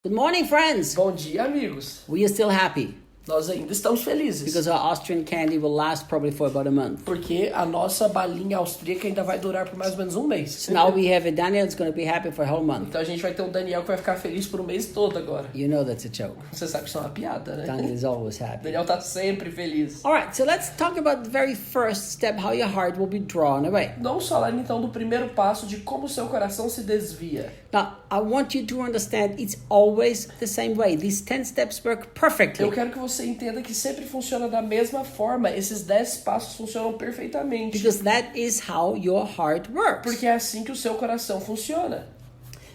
Good morning, friends. Bom dia, amigos. We are still happy Nós ainda estamos felizes. because our Austrian candy will last probably for about a month. Porque a nossa balinha austríaca ainda vai durar por mais ou menos um mês. So now we have a Daniel that's going to be happy for a whole month. Então a gente vai ter um Daniel que vai ficar feliz por um mês todo agora. You know that's a joke. Você sabe que isso é uma piada, né? Daniel is always happy. Daniel tá sempre feliz. All right, so let's talk about the very first step, how your heart will be drawn away. Vamos falar então do primeiro passo de como o seu coração se desvia. Now, I want you to understand it's always the same way. These 10 steps work perfectly. Eu quero que você entenda que sempre funciona da mesma forma. Esses 10 passos funcionam perfeitamente. Because that is how your heart works. Porque é assim que o seu coração funciona.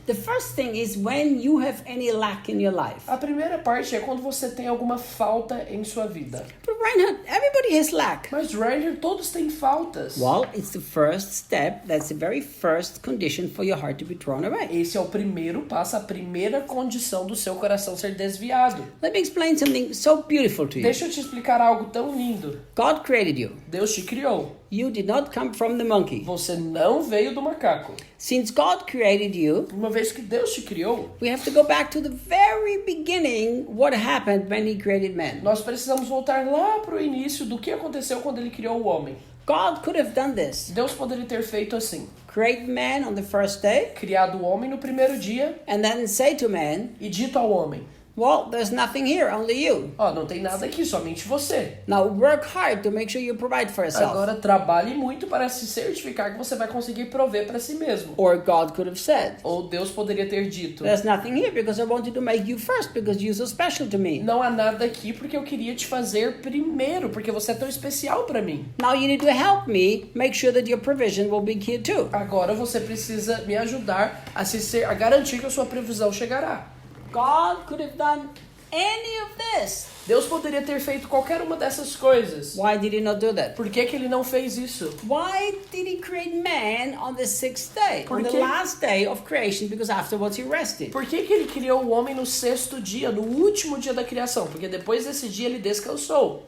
The first thing is when you have any lack in your life. A primeira parte é quando você tem alguma falta em sua vida. But Reinhard, everybody has lack. Mas, Reinhard, todos têm faltas. Well, it's the first step. That's the very first condition for your heart to be drawn away. Esse é o primeiro passo, a primeira condição do seu coração ser desviado. Let me explain something so beautiful to you. Deixa eu te explicar algo tão lindo. God created you. Deus te criou. You did not come from the monkey. Você não veio do macaco. Since God created you, Uma vez que Deus te criou, we have to go back to the very beginning, what happened when he created man. nós precisamos voltar lá para o início do que aconteceu quando ele criou o homem. God could have done this. Deus poderia ter feito assim. Create man on the first day, Criado o homem no primeiro dia and then say to man, e dito ao homem, well, there's nothing here, only you. não tem nada aqui, somente você. Now work hard to make sure you provide for yourself. Agora trabalhe muito para se certificar que você vai conseguir prover para si mesmo. Or God could have said, Ou Deus poderia ter dito, there's nothing here because I wanted to make you first because you're so special to me. não há nada aqui porque eu queria te fazer primeiro, porque você é tão especial para mim. Now you need to help me make sure that your provision will be here too. Agora você precisa me ajudar a garantir que a sua previsão chegará. God could have done any of this. Deus poderia ter feito qualquer uma dessas coisas. Why did he not do that? Por que ele não fez isso? Why did he create man on the sixth day? Por On the quê? last day of creation, because afterwards he rested. Por que ele criou o homem no sexto dia, no último dia da criação? Porque depois desse dia ele descansou.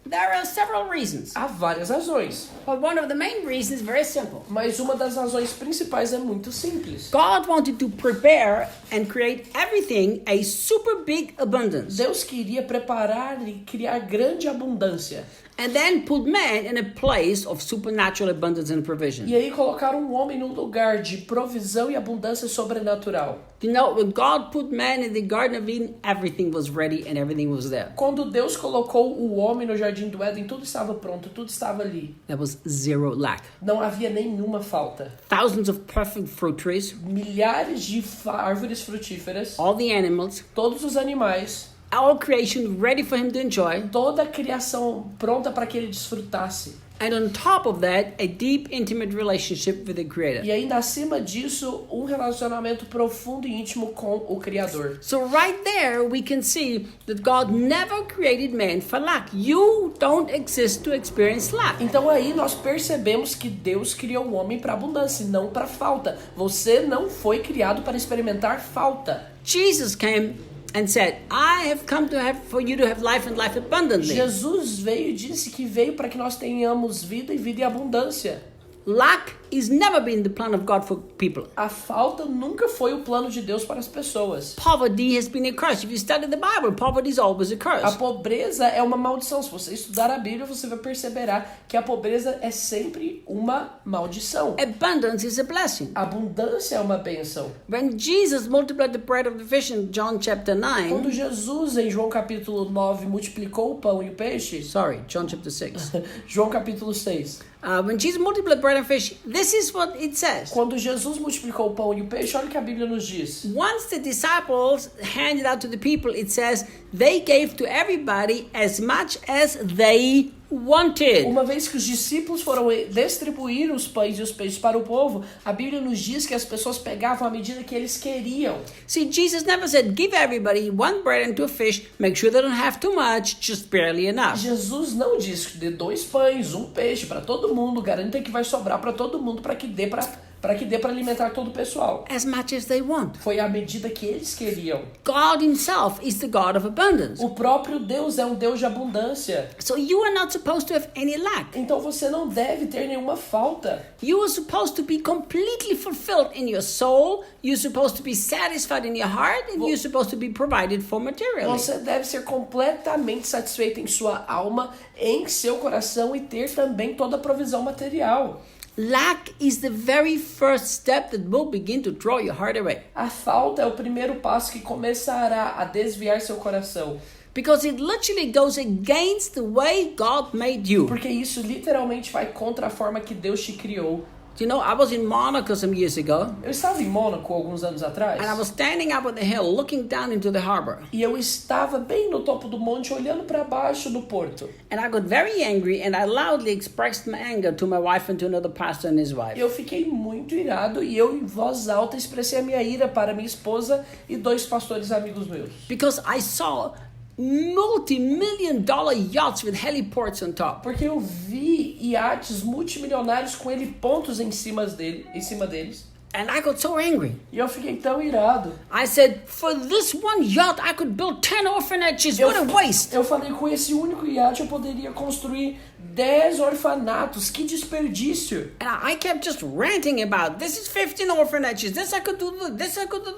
There are several reasons. Há várias razões. But one of the main reasons is very simple. Mas uma das razões principais é muito simples. God wanted to prepare and create everything a super big abundance. Deus queria preparar e criar grande abundância. And then put man in a place of supernatural abundance and provision. E aí colocar um homem num lugar de provisão e abundância sobrenatural. You know, when God put man in the Garden of Eden, everything was ready and everything was there. Quando Deus colocou o homem no jardim do Éden, tudo estava pronto, tudo estava ali. There was zero lack. Não havia nenhuma falta. Thousands of perfect fruit trees, Milhares de árvores frutíferas, all the animals, todos os animais, all creation ready for him to enjoy. toda a criação pronta para que ele desfrutasse. And on top of that, a deep, intimate relationship with the Creator. E ainda acima disso, um relacionamento profundo e íntimo com o Criador. So right there, we can see that God never created man for lack. You don't exist to experience lack. Então aí nós percebemos que Deus criou o homem para abundância e não para falta. Você não foi criado para experimentar falta. Jesus came and said, I have come to have for you to have life and life abundantly. Jesus veio e disse que veio para que nós tenhamos vida e vida em abundância. Lack is never been the plan of God for people. A falta nunca foi o plano de Deus para as pessoas. Poverty has been a curse. If you study the Bible, poverty is always a A curse. pobreza é uma maldição. Se você estudar a Bíblia, você vai perceber que a pobreza é sempre uma maldição. Abundance is a blessing. A abundância é uma bênção. When Jesus multiplied the bread of the fish in John chapter 9, Quando Jesus, em João capítulo 9, multiplicou o pão e o peixe, John chapter 6. João capítulo 6, When Jesus multiplied bread and fish, this is what it says. quando Jesus multiplicou o pão e o peixe, olha o que a Bíblia nos diz. Once the disciples handed out to the people, it says they gave to everybody as much as they wanted. Uma vez que os discípulos foram distribuir os pães e os peixes para o povo, a Bíblia nos diz que as pessoas pegavam à medida que eles queriam. See, Jesus never said, give everybody one bread and two fish, make sure they don't have too much, just barely enough. Jesus não diz que dê 2 pães, um peixe para todo mundo, garanta que vai sobrar para todo mundo para que dê para para que dê para alimentar todo o pessoal. as much as they want. Foi a medida que eles queriam. God himself is the God of abundance. O próprio Deus é um Deus de abundância. So you are not supposed to have any lack. Então você não deve ter nenhuma falta. You are supposed to be completely fulfilled in your soul. You're supposed to be satisfied in your heart, and you're supposed to be provided for materially. Você deve ser completamente satisfeito em sua alma, em seu coração e ter também toda a provisão material. Lack is the very first step that will begin to draw your heart away. A falta é o primeiro passo que começará a desviar seu coração. Because it literally goes against the way God made you. Porque isso literalmente vai contra a forma que Deus te criou. You know, I was in Monaco some years ago, Eu estava em Mônaco alguns anos atrás. and I was standing up on the hill looking down into the harbor. E eu estava bem no topo do monte, olhando para baixo do porto. And I got very angry, and I loudly expressed my anger to my wife and to another pastor and his wife. Eu fiquei muito irado e eu, em voz alta, expressei a minha ira para minha esposa e 2 pastores amigos meus. Because I saw multi-million-dollar yachts with heliports on top. Porque eu vi iates multimilionários com helipontos em cima deles. And I got so angry. E eu fiquei tão irado. I said, for this one yacht, I could build 10 orphanages. What a waste. Eu falei, com esse único iate eu poderia construir 10 orfanatos. Que desperdício. And I kept just ranting about, this is 15 orphanages. This I could do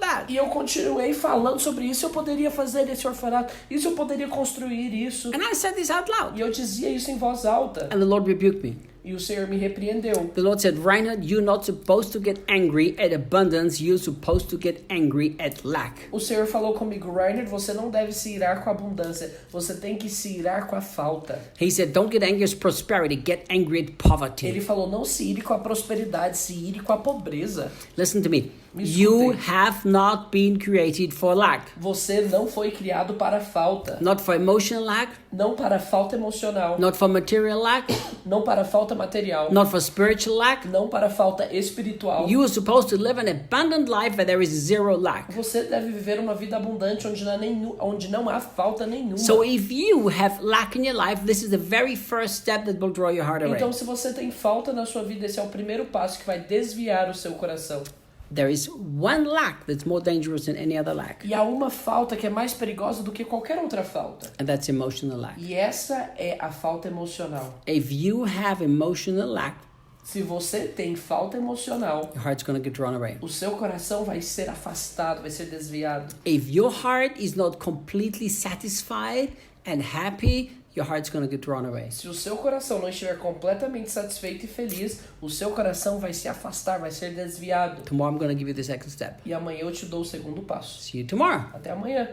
that. E eu continuei falando sobre isso. Eu poderia fazer esse orfanato. Isso eu poderia construir isso. And I said this out loud. E eu dizia isso em voz alta. And the Lord rebuked me. E o Senhor me repreendeu. The Lord said, Reinhard, you're not supposed to get angry at abundance. You're supposed to get angry at lack. O Senhor falou comigo, Reinhard, você não deve se irar com a abundância. Você tem que se irar com a falta. He said, don't get angry at prosperity. Get angry at poverty. Ele falou, não se ire com a prosperidade, se ire com a pobreza. Listen to me. Me You escutem. have not been created for lack. Você não foi criado para falta. Not for emotional lack. Não para falta emocional. Not for material lack. Não para falta material. Not for spiritual lack. Não para falta espiritual. You are supposed to live an abundant life where there is zero lack. Você deve viver uma vida abundante onde não há falta nenhuma. So if you have lack in your life, this is the very first step that will draw your heart away. Então, se você tem falta na sua vida, esse é o primeiro passo que vai desviar o seu coração. There is one lack that's more dangerous than any other lack. E há uma falta que é mais perigosa do que qualquer outra falta. And that's emotional lack. E essa é a falta emocional. If you have emotional lack, Se você tem falta emocional, your heart's going to get drawn away. o seu coração vai ser afastado, vai ser desviado. If your heart is not completely satisfied and happy, your heart's going to get drawn away. Se o seu coração não estiver completamente satisfeito e feliz, o seu coração vai se afastar, vai ser desviado. Tomorrow I'm going to give you the second step. E amanhã eu te dou o segundo passo. See you tomorrow. Até amanhã.